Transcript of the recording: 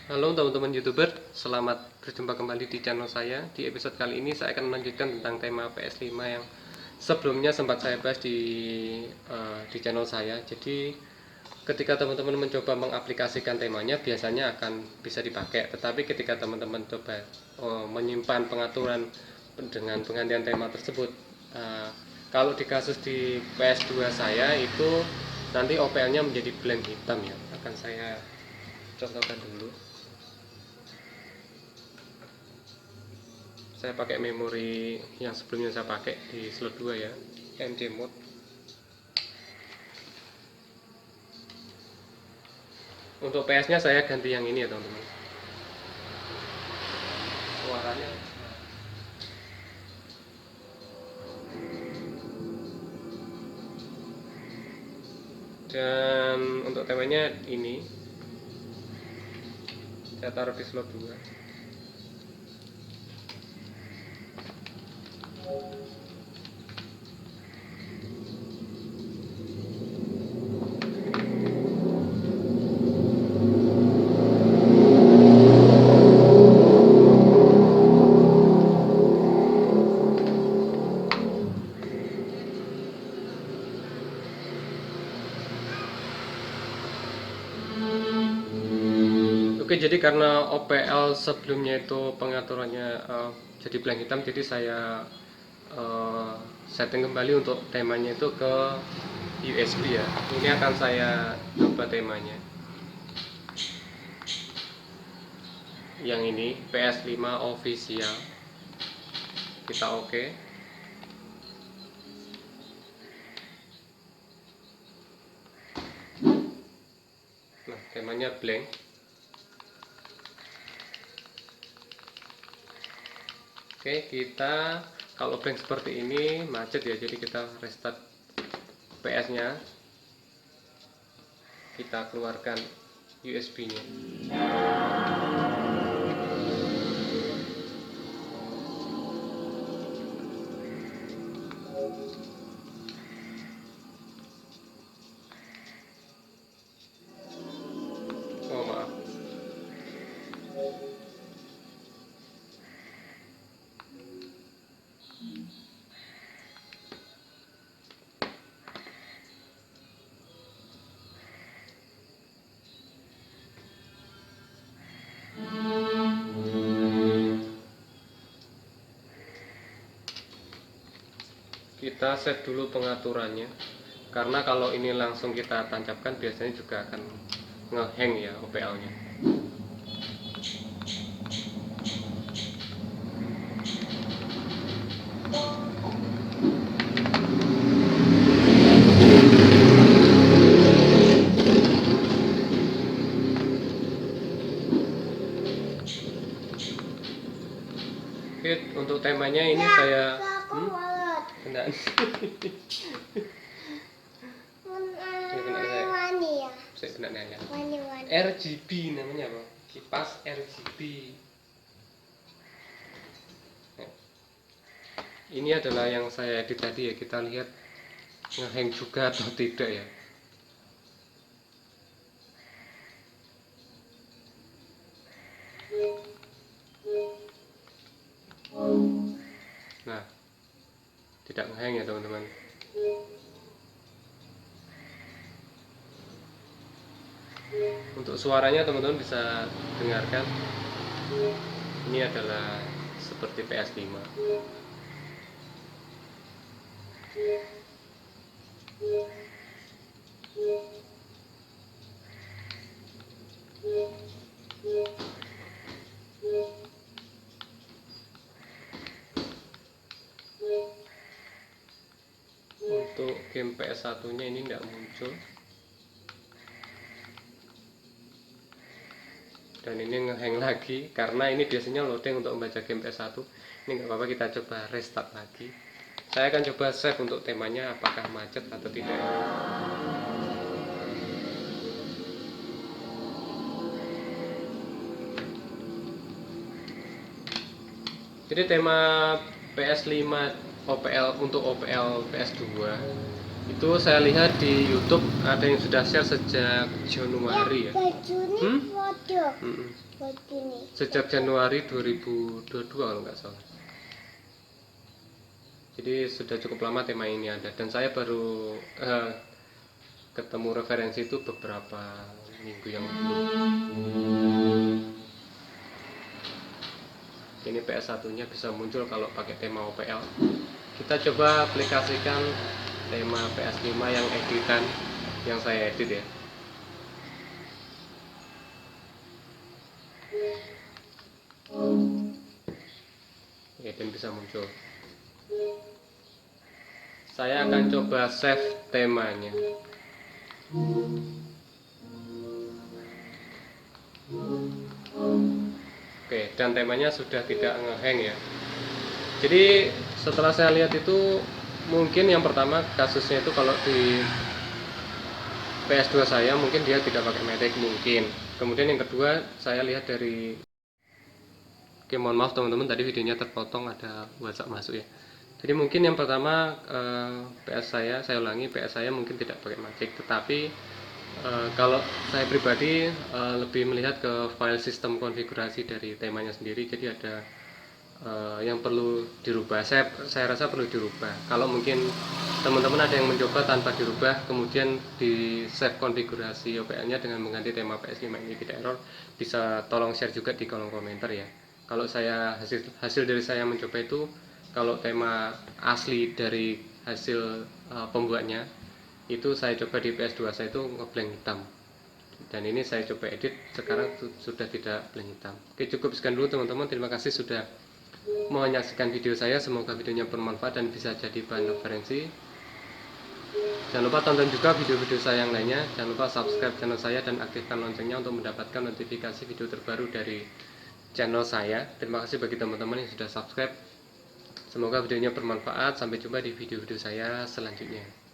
Halo teman-teman YouTuber, selamat berjumpa kembali di channel saya. Di episode kali ini saya akan melanjutkan tentang tema PS5 yang sebelumnya sempat saya bahas di channel saya. Jadi ketika teman-teman mencoba mengaplikasikan temanya biasanya akan bisa dipakai. Tetapi ketika teman-teman coba menyimpan pengaturan dengan penggantian tema tersebut, kalau di kasus di PS2 saya itu nanti OPL-nya menjadi blank hitam ya. Akan saya contohkan dulu. Saya pakai memori yang sebelumnya saya pakai di slot 2 ya, MD mode. Untuk PS nya saya ganti yang ini ya teman-teman, suaranya. Dan untuk temanya ini saya taruh di slot 2. Oke, jadi karena OPL sebelumnya itu pengaturannya jadi blank hitam, jadi saya setting kembali untuk temanya itu ke USB ya. Ini akan saya coba temanya. Yang ini PS5 official. Kita oke. Nah, temanya blank. Oke, kita kalau blank seperti ini macet ya, jadi kita restart PS nya, kita keluarkan USB nya. Oh maaf, kita set dulu pengaturannya, karena kalau ini langsung kita tancapkan biasanya juga akan ngehang ya OPL nya. Oke, untuk temanya ini saya benar. Saya benar nanya. RGB namanya apa? Kipas RGB. Nah, ini adalah yang saya edit tadi ya, kita lihat ngehang juga atau tidak ya. Nah, tidak ngehang ya teman-teman. Untuk suaranya teman-teman bisa dengarkan. Ini adalah seperti PS5. Untuk game PS1 nya ini tidak muncul, dan ini ngehang lagi karena ini biasanya loading untuk membaca game PS1. Ini nggak apa-apa, kita coba restart lagi. Saya akan coba save untuk temanya apakah macet atau tidak. Jadi tema PS5 OPL untuk OPL PS2 Itu saya lihat di YouTube ada yang sudah share sejak Januari ya. Mm-mm. Sejak Januari 2022 kalau nggak salah. Jadi sudah cukup lama tema ini ada, dan saya baru ketemu referensi itu beberapa minggu yang lalu. Ini PS1 nya bisa muncul kalau pakai tema OPL. Kita coba aplikasikan tema PS5 yang editan yang saya edit ya. Ya, dan bisa muncul. Saya akan coba save temanya. Oke, dan temanya sudah tidak ngehang ya. Jadi setelah saya lihat itu, mungkin yang pertama kasusnya itu kalau di PS2 saya mungkin dia tidak pakai Matic mungkin. Kemudian yang kedua saya lihat dari, oke mohon maaf teman-teman, tadi videonya terpotong, ada WhatsApp masuk ya. Jadi mungkin yang pertama PS saya ulangi, PS saya mungkin tidak pakai Matic, tetapi kalau saya pribadi lebih melihat ke file sistem konfigurasi dari temanya sendiri. Jadi ada yang perlu dirubah. Saya rasa perlu dirubah. Kalau mungkin teman-teman ada yang mencoba tanpa dirubah, kemudian di save konfigurasi OPL-nya dengan mengganti tema PS5 ini tidak error, bisa tolong share juga di kolom komentar ya. Kalau saya hasil dari saya mencoba itu, kalau tema asli dari hasil pembuatnya itu saya coba di PS2 saya itu ngeblank hitam, dan ini saya coba edit sekarang sudah tidak blank hitam. Oke, cukup sekian dulu teman-teman, terima kasih sudah mau menyaksikan video saya. Semoga videonya bermanfaat dan bisa jadi bahan referensi. Jangan lupa tonton juga video-video saya yang lainnya. Jangan lupa subscribe channel saya dan aktifkan loncengnya untuk mendapatkan notifikasi video terbaru dari channel saya. Terima kasih bagi teman-teman yang sudah subscribe. Semoga videonya bermanfaat. Sampai jumpa di video-video saya selanjutnya.